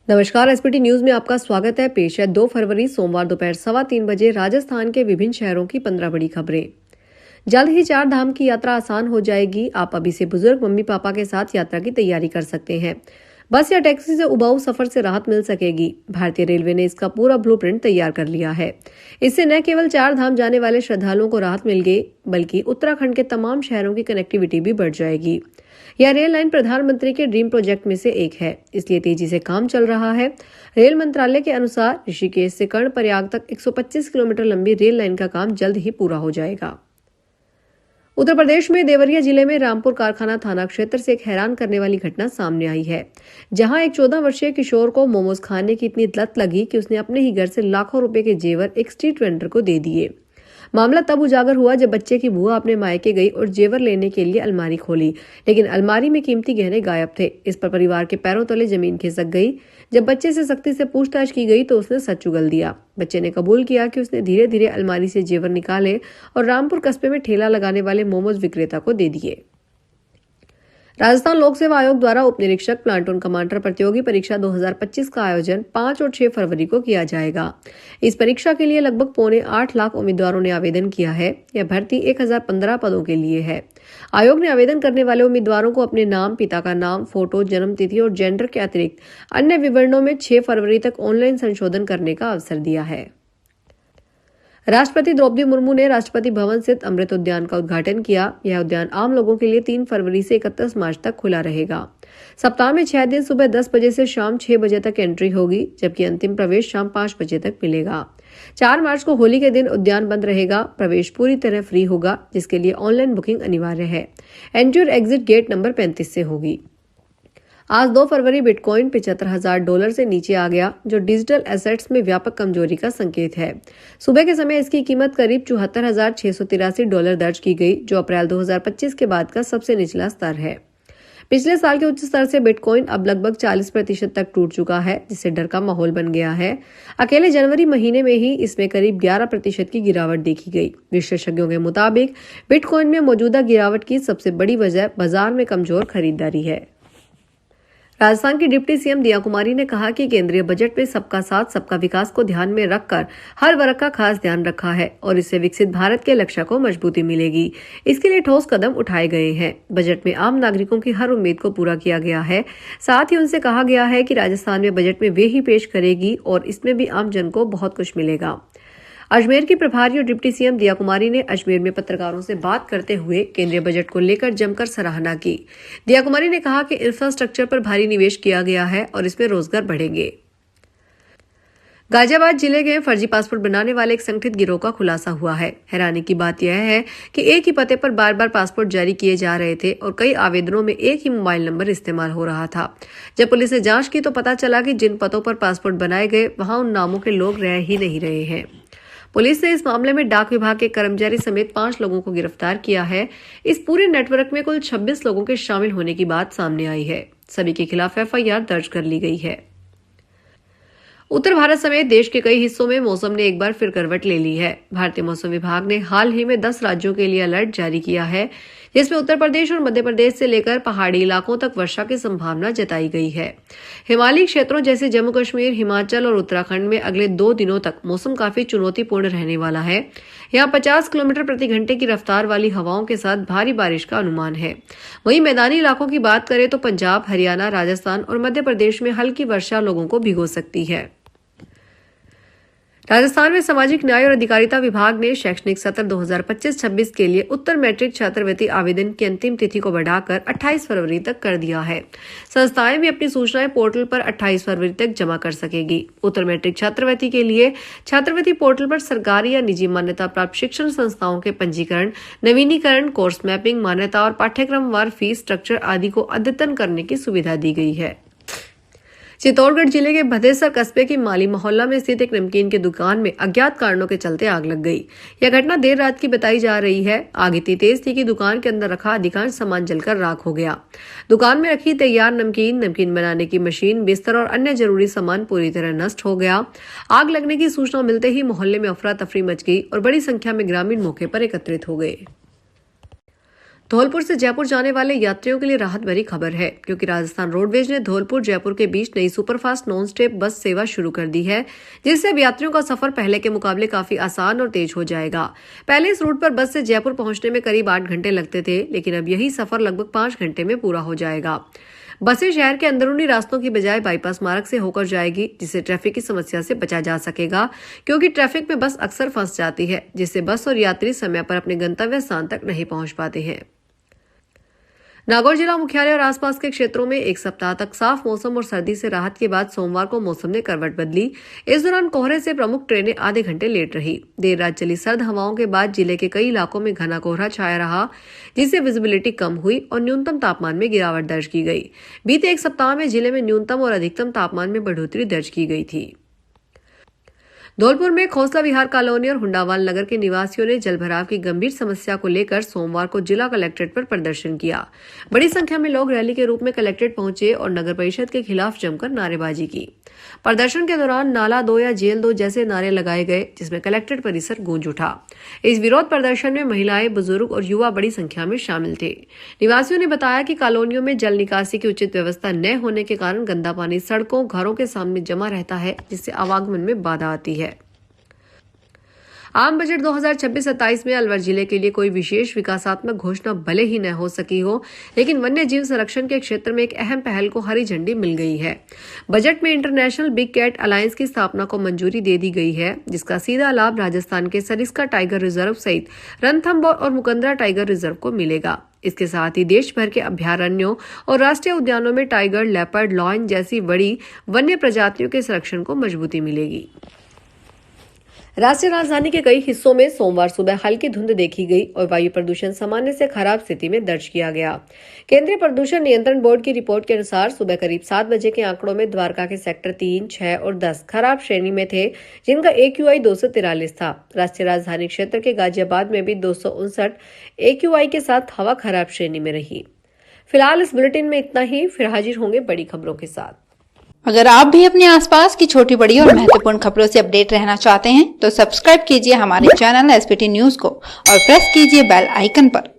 नमस्कार। SPT news में आपका स्वागत है। पेश है 2 फरवरी सोमवार दोपहर 3:15 बजे राजस्थान के विभिन्न शहरों की 15 बड़ी खबरें। जल्द ही 4 धाम की यात्रा आसान हो जाएगी। आप अभी से बुजुर्ग मम्मी पापा के साथ यात्रा की तैयारी कर सकते हैं। बस या टैक्सी से उबाऊ सफर से राहत मिल सकेगी। भारतीय रेलवे ने इसका पूरा ब्लूप्रिंट तैयार कर लिया है। इससे न केवल 4 धाम जाने वाले श्रद्धालुओं को राहत मिल गई, बल्कि उत्तराखंड के तमाम शहरों की कनेक्टिविटी भी बढ़ जाएगी। यह रेल लाइन प्रधानमंत्री के ड्रीम प्रोजेक्ट में से एक है, इसलिए तेजी से काम चल रहा है। रेल मंत्रालय के अनुसार ऋषिकेश से कर्णप्रयाग तक 125 किलोमीटर लंबी रेल लाइन का काम जल्द ही पूरा हो जाएगा। उत्तर प्रदेश में देवरिया जिले में रामपुर कारखाना थाना क्षेत्र से एक हैरान करने वाली घटना सामने आई है, जहां एक 14 वर्षीय किशोर को मोमोज खाने की इतनी लत लगी कि उसने अपने ही घर से लाखों रुपए के जेवर एक स्ट्रीट वेंडर को दे दिए। मामला तब उजागर हुआ जब बच्चे की बुआ अपने मायके गई और जेवर लेने के लिए अलमारी खोली, लेकिन अलमारी में कीमती गहने गायब थे। इस पर परिवार के पैरों तले जमीन खिसक गई। जब बच्चे से सख्ती से पूछताछ की गई तो उसने सच उगल दिया। बच्चे ने कबूल किया कि उसने धीरे धीरे अलमारी से जेवर निकाले और रामपुर कस्बे में ठेला लगाने वाले मोमोज विक्रेता को दे दिए। राजस्थान लोक सेवा आयोग द्वारा उप निरीक्षक प्लाटून कमांडर प्रतियोगी परीक्षा 2025 का आयोजन 5 और 6 फरवरी को किया जाएगा। इस परीक्षा के लिए लगभग 7.25 लाख उम्मीदवारों ने आवेदन किया है। यह भर्ती 1015 पदों के लिए है। आयोग ने आवेदन करने वाले उम्मीदवारों को अपने नाम, पिता का नाम, फोटो, जन्म तिथि और जेंडर के अतिरिक्त अन्य विवरणों में 6 फरवरी तक ऑनलाइन संशोधन करने का अवसर दिया है। राष्ट्रपति द्रौपदी मुर्मू ने राष्ट्रपति भवन स्थित अमृत उद्यान का उद्घाटन किया। यह उद्यान आम लोगों के लिए 3 फरवरी से 31 मार्च तक खुला रहेगा। सप्ताह में 6 दिन सुबह 10 बजे से शाम 6 बजे तक एंट्री होगी, जबकि अंतिम प्रवेश शाम 5 बजे तक मिलेगा। 4 मार्च को होली के दिन उद्यान बंद रहेगा। प्रवेश पूरी तरह फ्री होगा, जिसके लिए ऑनलाइन बुकिंग अनिवार्य है। एंट्री और एग्जिट गेट नंबर 35 से होगी। आज 2 फरवरी बिटकॉइन $75,000 से नीचे आ गया, जो डिजिटल एसेट्स में व्यापक कमजोरी का संकेत है। सुबह के समय इसकी कीमत करीब $74,683 दर्ज की गई, जो अप्रैल 2025 के बाद का सबसे निचला स्तर है। पिछले साल के उच्च स्तर से बिटकॉइन अब लगभग 40% तक टूट चुका है, जिससे डर का माहौल बन गया है। अकेले जनवरी महीने में ही इसमें करीब 11% की गिरावट देखी गई। विशेषज्ञों के मुताबिक बिटकॉइन में मौजूदा गिरावट की सबसे बड़ी वजह बाजार में कमजोर खरीदारी है। राजस्थान की डिप्टी सीएम दिया कुमारी ने कहा कि केंद्रीय बजट में सबका साथ सबका विकास को ध्यान में रखकर हर वर्ग का खास ध्यान रखा है और इससे विकसित भारत के लक्ष्य को मजबूती मिलेगी। इसके लिए ठोस कदम उठाए गए हैं। बजट में आम नागरिकों की हर उम्मीद को पूरा किया गया है। साथ ही उनसे कहा गया है कि राजस्थान में बजट में वे ही पेश करेगी और इसमें भी आम जन को बहुत कुछ मिलेगा। अजमेर की प्रभारी और डिप्टी सीएम दिया कुमारी ने अजमेर में पत्रकारों से बात करते हुए केंद्रीय बजट को लेकर जमकर सराहना की। दिया कुमारी ने कहा कि इंफ्रास्ट्रक्चर पर भारी निवेश किया गया है और इसमें रोजगार बढ़ेंगे। गाजियाबाद जिले के फर्जी पासपोर्ट बनाने वाले एक संगठित गिरोह का खुलासा हुआ है। हैरानी की बात यह है कि एक ही पते पर बार बार पासपोर्ट जारी किए जा रहे थे और कई आवेदनों में एक ही मोबाइल नंबर इस्तेमाल हो रहा था। जब पुलिस ने जांच की तो पता चला कि जिन पतों पर पासपोर्ट बनाए गए वहां उन नामों के लोग रह ही नहीं रहे हैं। पुलिस ने इस मामले में डाक विभाग के कर्मचारी समेत 5 लोगों को गिरफ्तार किया है। इस पूरे नेटवर्क में कुल 26 लोगों के शामिल होने की बात सामने आई है। सभी के खिलाफ एफआईआर दर्ज कर ली गई है। उत्तर भारत समेत देश के कई हिस्सों में मौसम ने एक बार फिर करवट ले ली है। भारतीय मौसम विभाग ने हाल ही में 10 राज्यों के लिए अलर्ट जारी किया है, जिसमें उत्तर प्रदेश और मध्य प्रदेश से लेकर पहाड़ी इलाकों तक वर्षा की संभावना जताई गई है। हिमालयी क्षेत्रों जैसे जम्मू कश्मीर, हिमाचल और उत्तराखंड में अगले 2 दिनों तक मौसम काफी चुनौतीपूर्ण रहने वाला है। यहाँ 50 किलोमीटर प्रति घंटे की रफ्तार वाली हवाओं के साथ भारी बारिश का अनुमान है। वहीं मैदानी इलाकों की बात करें तो पंजाब, हरियाणा, राजस्थान और मध्य प्रदेश में हल्की वर्षा लोगों को भिगो सकती है। राजस्थान में सामाजिक न्याय और अधिकारिता विभाग ने शैक्षणिक सत्र 2025-26 के लिए उत्तर मैट्रिक छात्रवृत्ति आवेदन की अंतिम तिथि को बढ़ाकर 28 फरवरी तक कर दिया है। संस्थाएं भी अपनी सूचनाएं पोर्टल पर 28 फरवरी तक जमा कर सकेगी। उत्तर मैट्रिक छात्रवृत्ति के लिए छात्रवृत्ति पोर्टल पर सरकारी या निजी मान्यता प्राप्त शिक्षण संस्थाओं के पंजीकरण, नवीनीकरण, कोर्स मैपिंग, मान्यता और पाठ्यक्रमवार फीस स्ट्रक्चर आदि को अद्यतन करने की सुविधा दी गई है। चित्तौड़गढ़ जिले के भदेसर कस्बे की माली मोहल्ला में स्थित एक नमकीन की दुकान में अज्ञात कारणों के चलते आग लग गई। यह घटना देर रात की बताई जा रही है। आग इतनी तेज थी कि दुकान के अंदर रखा अधिकांश सामान जलकर राख हो गया। दुकान में रखी तैयार नमकीन बनाने की मशीन, बिस्तर और अन्य जरूरी सामान पूरी तरह नष्ट हो गया। आग लगने की सूचना मिलते ही मोहल्ले में अफरा तफरी मच गई और बड़ी संख्या में ग्रामीण मौके पर एकत्रित हो गए। धौलपुर से जयपुर जाने वाले यात्रियों के लिए राहत भरी खबर है, क्योंकि राजस्थान रोडवेज ने धौलपुर जयपुर के बीच नई सुपरफास्ट नॉन स्टॉप बस सेवा शुरू कर दी है, जिससे अब यात्रियों का सफर पहले के मुकाबले काफी आसान और तेज हो जाएगा। पहले इस रूट पर बस से जयपुर पहुंचने में करीब 8 घंटे लगते थे, लेकिन अब यही सफर लगभग 5 घंटे में पूरा हो जाएगा। बसें शहर के अंदरूनी रास्तों की बजाय बाईपास मार्ग से होकर जाएगी, जिससे ट्रैफिक की समस्या से बचा जा सकेगा, क्योंकि ट्रैफिक में बस अक्सर फंस जाती है, जिससे बस और यात्री समय पर अपने गंतव्य स्थान तक नहीं पहुंच पाते हैं। नागौर जिला मुख्यालय और आसपास के क्षेत्रों में एक सप्ताह तक साफ मौसम और सर्दी से राहत के बाद सोमवार को मौसम ने करवट बदली। इस दौरान कोहरे से प्रमुख ट्रेनें आधे घंटे लेट रही। देर रात चली सर्द हवाओं के बाद जिले के कई इलाकों में घना कोहरा छाया रहा, जिससे विजिबिलिटी कम हुई और न्यूनतम तापमान में गिरावट दर्ज की गई। बीते एक सप्ताह में जिले में न्यूनतम और अधिकतम तापमान में बढ़ोतरी दर्ज की गई थी। धौलपुर में खोसला विहार कॉलोनी और हुंडावाल नगर के निवासियों ने जलभराव की गंभीर समस्या को लेकर सोमवार को जिला कलेक्ट्रेट पर प्रदर्शन किया। बड़ी संख्या में लोग रैली के रूप में कलेक्ट्रेट पहुंचे और नगर परिषद के खिलाफ जमकर नारेबाजी की। प्रदर्शन के दौरान नाला दो या जेल दो जैसे नारे लगाए गए, जिसमें कलेक्ट्रेट परिसर गूंज उठा। इस विरोध प्रदर्शन में महिलाएं, बुजुर्ग और युवा बड़ी संख्या में शामिल थे। निवासियों ने बताया कि कॉलोनियों में जल निकासी की उचित व्यवस्था न होने के कारण गंदा पानी सड़कों, घरों के सामने जमा रहता है, जिससे आवागमन में बाधा आती है। आम बजट 2026-27 में अलवर जिले के लिए कोई विशेष विकासात्मक घोषणा भले ही न हो सकी हो, लेकिन वन्य जीव संरक्षण के क्षेत्र में एक अहम पहल को हरी झंडी मिल गई है। बजट में इंटरनेशनल बिग कैट अलायंस की स्थापना को मंजूरी दे दी गई है, जिसका सीधा लाभ राजस्थान के सरिस्का टाइगर रिजर्व सहित रणथंभौर और मुकंदरा टाइगर रिजर्व को मिलेगा। इसके साथ ही देश भर के अभयारण्यों और राष्ट्रीय उद्यानों में टाइगर, लेपर्ड, लॉयन जैसी बड़ी वन्य प्रजातियों के संरक्षण को मजबूती मिलेगी। राष्ट्रीय राजधानी के कई हिस्सों में सोमवार सुबह हल्की धुंध देखी गई और वायु प्रदूषण सामान्य से खराब स्थिति में दर्ज किया गया। केंद्रीय प्रदूषण नियंत्रण बोर्ड की रिपोर्ट के अनुसार सुबह करीब 7 बजे के आंकड़ों में द्वारका के सेक्टर 3, 6 और 10 खराब श्रेणी में थे, जिनका AQI 243 था। राष्ट्रीय राजधानी क्षेत्र के गाजियाबाद में भी 259 AQI के साथ हवा खराब श्रेणी में रही। फिलहाल इस बुलेटिन में इतना ही। फिर हाजिर होंगे बड़ी खबरों के साथ। अगर आप भी अपने आसपास की छोटी बड़ी और महत्वपूर्ण खबरों से अपडेट रहना चाहते हैं तो सब्सक्राइब कीजिए हमारे चैनल SPT न्यूज को और प्रेस कीजिए बेल आइकन पर।